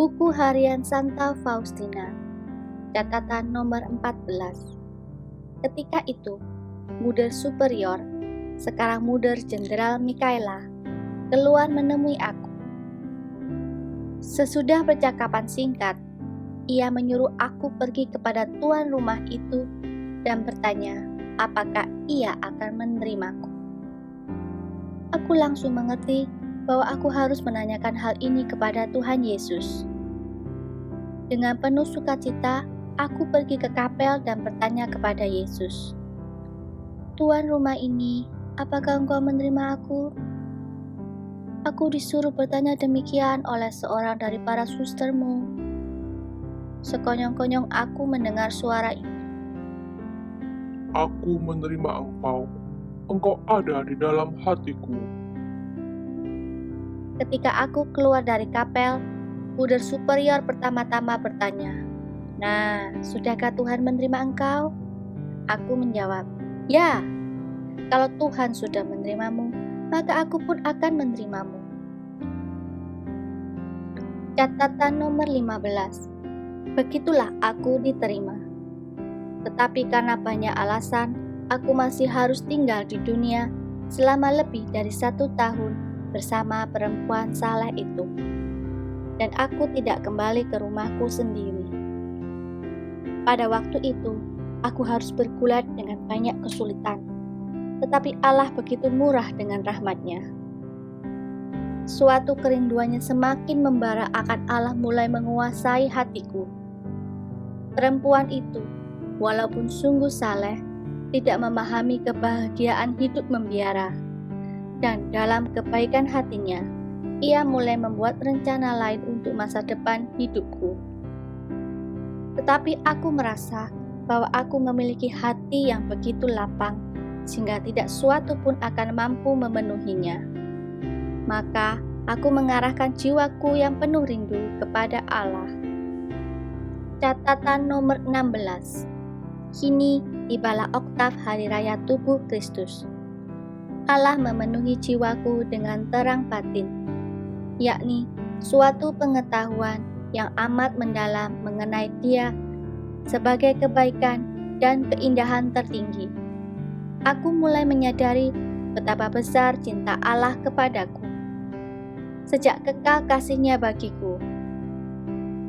Buku Harian Santa Faustina, catatan nomor 14. Ketika itu, Muder Superior, sekarang Muder Jenderal Mikaela, keluar menemui aku. Sesudah percakapan singkat, ia menyuruh aku pergi kepada tuan rumah itu dan bertanya apakah ia akan menerimaku. Aku langsung mengerti bahwa aku harus menanyakan hal ini kepada Tuhan Yesus. Dengan penuh sukacita, aku pergi ke kapel dan bertanya kepada Yesus, "Tuan rumah ini, apakah engkau menerima aku?" Aku disuruh bertanya demikian oleh seorang dari para sustermu. Sekonyong-konyong aku mendengar suara ini. Aku menerima engkau. Engkau ada di dalam hatiku. Ketika aku keluar dari kapel, Muder Superior pertama-tama bertanya, "Nah, sudahkah Tuhan menerima engkau?" Aku menjawab, "Ya, kalau Tuhan sudah menerimamu, maka aku pun akan menerimamu." Catatan nomor 15. Begitulah aku diterima. Tetapi karena banyak alasan, aku masih harus tinggal di dunia selama lebih dari 1 tahun bersama perempuan saleh itu. Dan aku tidak kembali ke rumahku sendiri. Pada waktu itu, aku harus bergulat dengan banyak kesulitan. Tetapi Allah begitu murah dengan rahmat-Nya. Suatu kerinduannya semakin membara akan Allah mulai menguasai hatiku. Perempuan itu, walaupun sungguh saleh, tidak memahami kebahagiaan hidup membiara. Dan dalam kebaikan hatinya, ia mulai membuat rencana lain untuk masa depan hidupku. Tetapi aku merasa bahwa aku memiliki hati yang begitu lapang, sehingga tidak suatu pun akan mampu memenuhinya. Maka aku mengarahkan jiwaku yang penuh rindu kepada Allah. Catatan nomor 16. Kini tibalah oktav hari raya tubuh Kristus. Allah memenuhi jiwaku dengan terang batin, yakni suatu pengetahuan yang amat mendalam mengenai Dia sebagai kebaikan dan keindahan tertinggi. Aku mulai menyadari betapa besar cinta Allah kepadaku. Sejak kekal kasih-Nya bagiku.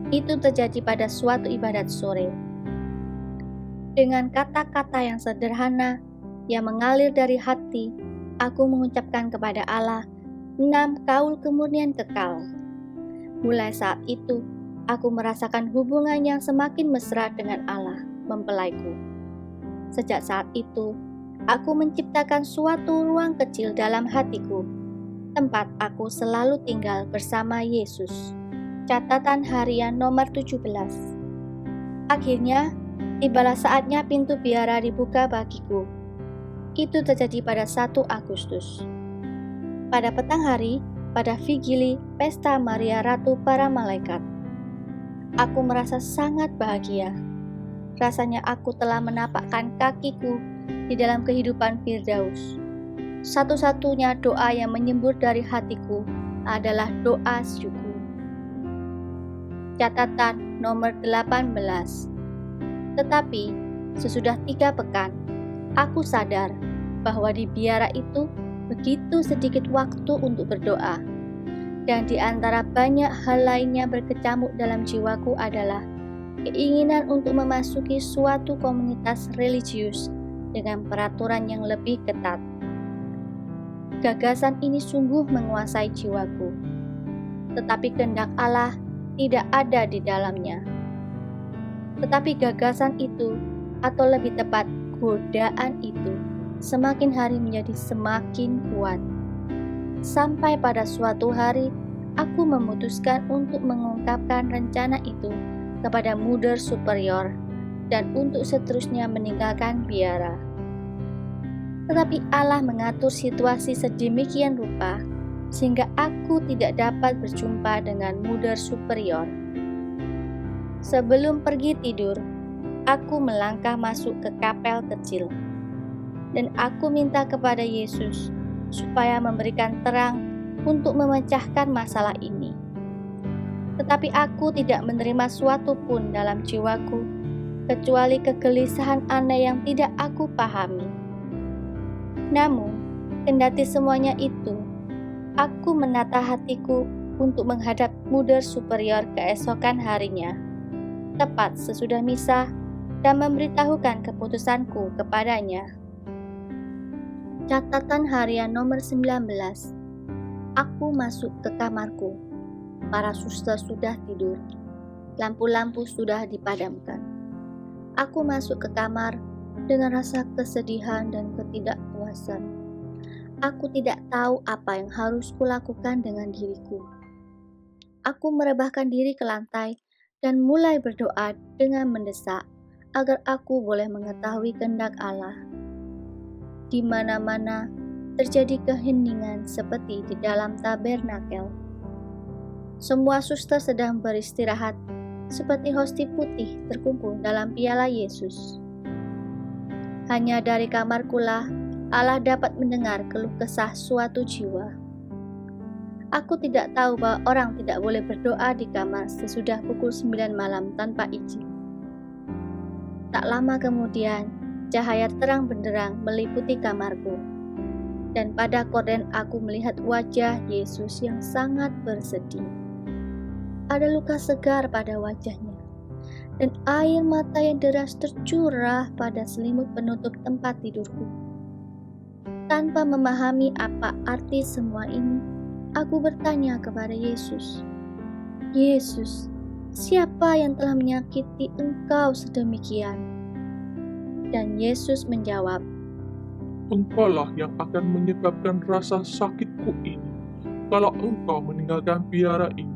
Itu terjadi pada suatu ibadat sore. Dengan kata-kata yang sederhana, yang mengalir dari hati, aku mengucapkan kepada Allah 6 kaul kemurnian kekal. Mulai saat itu, aku merasakan hubungan yang semakin mesra dengan Allah, mempelaiku. Sejak saat itu, aku menciptakan suatu ruang kecil dalam hatiku, tempat aku selalu tinggal bersama Yesus. Catatan harian nomor 17. Akhirnya, tibalah saatnya pintu biara dibuka bagiku. Itu terjadi pada 1 Agustus. Pada petang hari, pada vigili Pesta Maria Ratu para Malaikat. Aku merasa sangat bahagia. Rasanya aku telah menapakkan kakiku di dalam kehidupan Firdaus. Satu-satunya doa yang menyembur dari hatiku adalah doa syukur. Catatan nomor 18. Tetapi sesudah 3 pekan, aku sadar bahwa di biara itu begitu sedikit waktu untuk berdoa. Dan di antara banyak hal lainnya berkecamuk dalam jiwaku adalah keinginan untuk memasuki suatu komunitas religius dengan peraturan yang lebih ketat. Gagasan ini sungguh menguasai jiwaku, tetapi kehendak Allah tidak ada di dalamnya. Tetapi gagasan itu, atau lebih tepat godaan itu, semakin hari menjadi semakin kuat. Sampai pada suatu hari, aku memutuskan untuk mengungkapkan rencana itu kepada Muder Superior dan untuk seterusnya meninggalkan biara. Tetapi Allah mengatur situasi sedemikian rupa sehingga aku tidak dapat berjumpa dengan Muder Superior. Sebelum pergi tidur, aku melangkah masuk ke kapel kecil, dan aku minta kepada Yesus supaya memberikan terang untuk memecahkan masalah ini. Tetapi aku tidak menerima suatu pun dalam jiwaku, kecuali kegelisahan aneh yang tidak aku pahami. Namun, kendati semuanya itu, aku menata hatiku untuk menghadap Mother Superior keesokan harinya, tepat sesudah misa, dan memberitahukan keputusanku kepadanya. Catatan harian nomor 19. Aku masuk ke kamarku. Para suster sudah tidur. Lampu-lampu sudah dipadamkan. Aku masuk ke kamar dengan rasa kesedihan dan ketidakpuasan. Aku tidak tahu apa yang harus kulakukan dengan diriku. Aku merebahkan diri ke lantai dan mulai berdoa dengan mendesak agar aku boleh mengetahui kehendak Allah. Di mana-mana terjadi keheningan seperti di dalam tabernakel. Semua suster sedang beristirahat seperti hosti putih terkumpul dalam piala Yesus. Hanya dari kamarkulah Allah dapat mendengar keluh kesah suatu jiwa. Aku tidak tahu bahwa orang tidak boleh berdoa di kamar sesudah pukul 9 malam tanpa izin. Tak lama kemudian, cahaya terang benderang meliputi kamarku. Dan pada korden aku melihat wajah Yesus yang sangat bersedih. Ada luka segar pada wajahnya, dan air mata yang deras tercurah pada selimut penutup tempat tidurku. Tanpa memahami apa arti semua ini, aku bertanya kepada Yesus, "Yesus, siapa yang telah menyakiti Engkau sedemikian?" Dan Yesus menjawab, Engkaulah yang akan menyebabkan rasa sakitku ini, kalau engkau meninggalkan biara ini.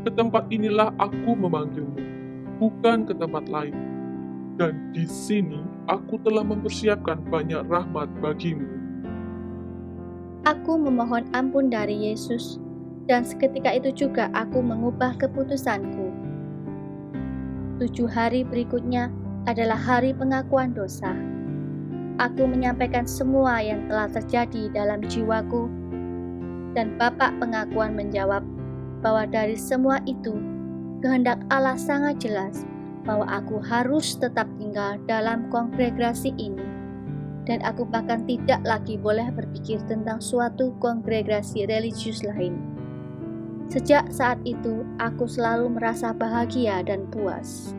Ke tempat inilah aku memanggilmu, bukan ke tempat lain. Dan di sini aku telah mempersiapkan banyak rahmat bagimu. Aku memohon ampun dari Yesus, dan seketika itu juga aku mengubah keputusanku. 7 hari berikutnya adalah hari pengakuan dosa. Aku menyampaikan semua yang telah terjadi dalam jiwaku, dan Bapak pengakuan menjawab bahwa dari semua itu, kehendak Allah sangat jelas bahwa aku harus tetap tinggal dalam kongregasi ini, dan aku bahkan tidak lagi boleh berpikir tentang suatu kongregasi religius lain. Sejak saat itu, aku selalu merasa bahagia dan puas.